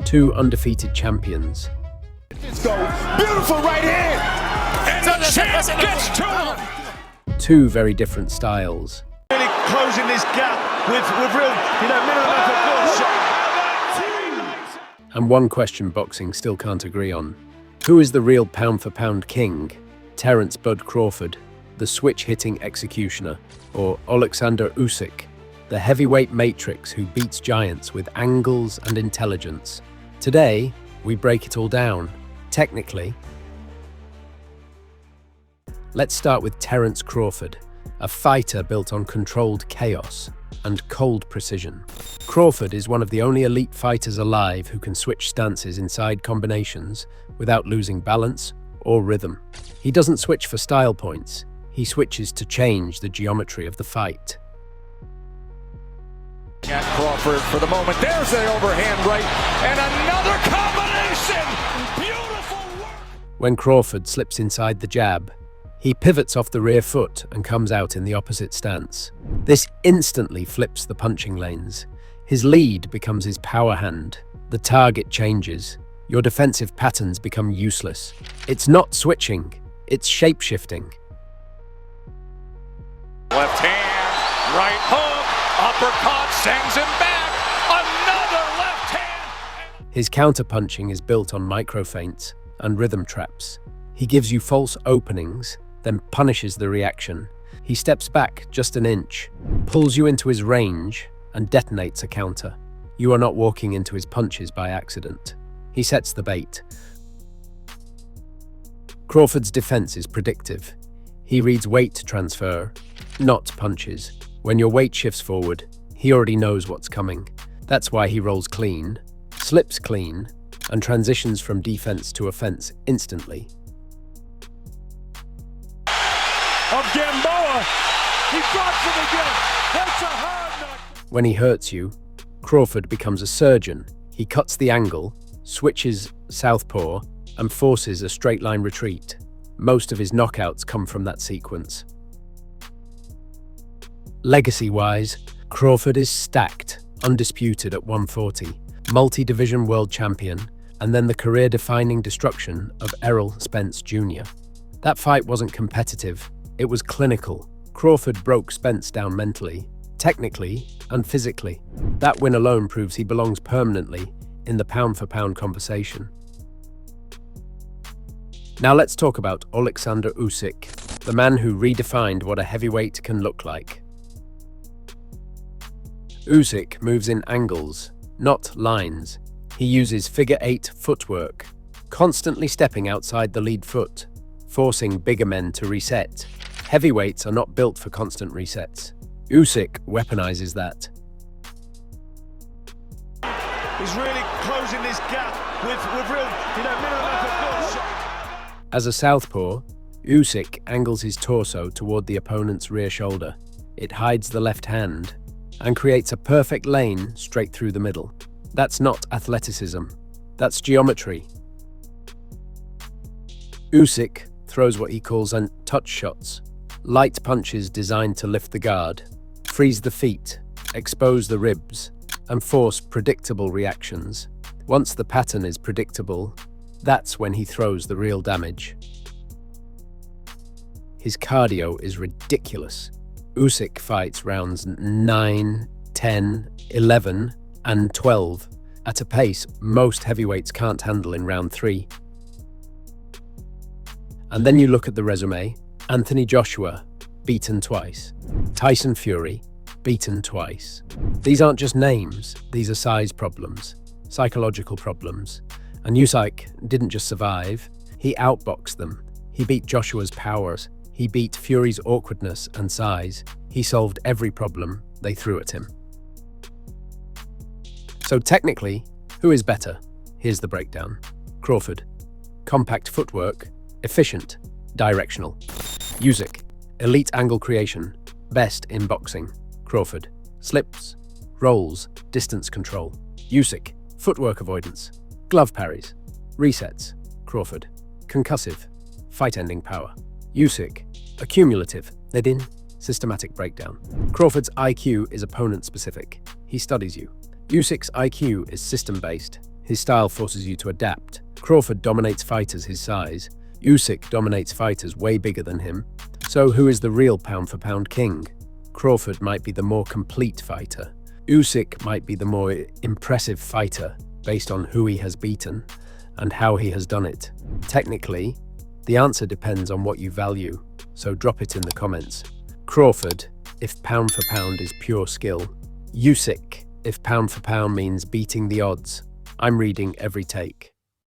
Two undefeated champions. Let's go. Beautiful right hand. And the champ gets to him. Two very different styles. Really closing this gap with real, minimum effort. And one question boxing still can't agree on. Who is the real pound-for-pound king? Terence "Bud" Crawford, the switch-hitting executioner, or Oleksandr Usyk, the heavyweight matrix who beats giants with angles and intelligence? Today, we break it all down, technically. Let's start with Terence Crawford, a fighter built on controlled chaos and cold precision. Crawford is one of the only elite fighters alive who can switch stances inside combinations without losing balance or rhythm. He doesn't switch for style points, he switches to change the geometry of the fight. At Crawford for the moment. There's the overhand right, and another combination! Beautiful work! When Crawford slips inside the jab, he pivots off the rear foot and comes out in the opposite stance. This instantly flips the punching lanes. His lead becomes his power hand. The target changes. Your defensive patterns become useless. It's not switching, it's shape-shifting. Left hand, right hook, uppercut, sends him back. Another left hand. His counter-punching is built on micro-feints and rhythm traps. He gives you false openings, then punishes the reaction. He steps back just an inch, pulls you into his range, and detonates a counter. You are not walking into his punches by accident. He sets the bait. Crawford's defense is predictive. He reads weight transfer, not punches. When your weight shifts forward, he already knows what's coming. That's why he rolls clean, slips clean, and transitions from defense to offense instantly. Of Gamboa, he drops it again. That's a hard knock. When he hurts you, Crawford becomes a surgeon. He cuts the angle, switches southpaw, and forces a straight-line retreat. Most of his knockouts come from that sequence. Legacy-wise, Crawford is stacked, undisputed at 140, multi-division world champion, and then the career-defining destruction of Errol Spence Jr. That fight wasn't competitive, it was clinical. Crawford broke Spence down mentally, technically, and physically. That win alone proves he belongs permanently in the pound-for-pound conversation. Now let's talk about Oleksandr Usyk, the man who redefined what a heavyweight can look like. Usyk moves in angles, not lines. He uses figure-8 footwork, constantly stepping outside the lead foot, forcing bigger men to reset. Heavyweights are not built for constant resets. Usyk weaponizes that. He's really closing this gap with real, minimum effort. As a southpaw, Usyk angles his torso toward the opponent's rear shoulder. It hides the left hand and creates a perfect lane straight through the middle. That's not athleticism, that's geometry. Usyk throws what he calls touch shots, light punches designed to lift the guard, freeze the feet, expose the ribs, and force predictable reactions. Once the pattern is predictable, that's when he throws the real damage. His cardio is ridiculous. Usyk fights rounds 9, 10, 11, and 12 at a pace most heavyweights can't handle in round 3. And then you look at the resume. Anthony Joshua, beaten twice. Tyson Fury, beaten twice. These aren't just names, these are size problems, psychological problems. And Usyk didn't just survive, he outboxed them. He beat Joshua's powers, he beat Fury's awkwardness and size. He solved every problem they threw at him. So technically, who is better? Here's the breakdown. Crawford, compact footwork, efficient, directional. Usyk, elite angle creation, best in boxing. Crawford, slips, rolls, distance control. Usyk, footwork avoidance, glove parries, resets. Crawford, concussive, fight-ending power. Usyk, accumulative, lead-in, systematic breakdown. Crawford's IQ is opponent-specific. He studies you. Usyk's IQ is system-based. His style forces you to adapt. Crawford dominates fighters his size. Usyk dominates fighters way bigger than him. So who is the real pound-for-pound king? Crawford might be the more complete fighter. Usyk might be the more impressive fighter based on who he has beaten and how he has done it. Technically, the answer depends on what you value, so drop it in the comments. Crawford, if pound for pound is pure skill. Usyk, if pound for pound means beating the odds. I'm reading every take.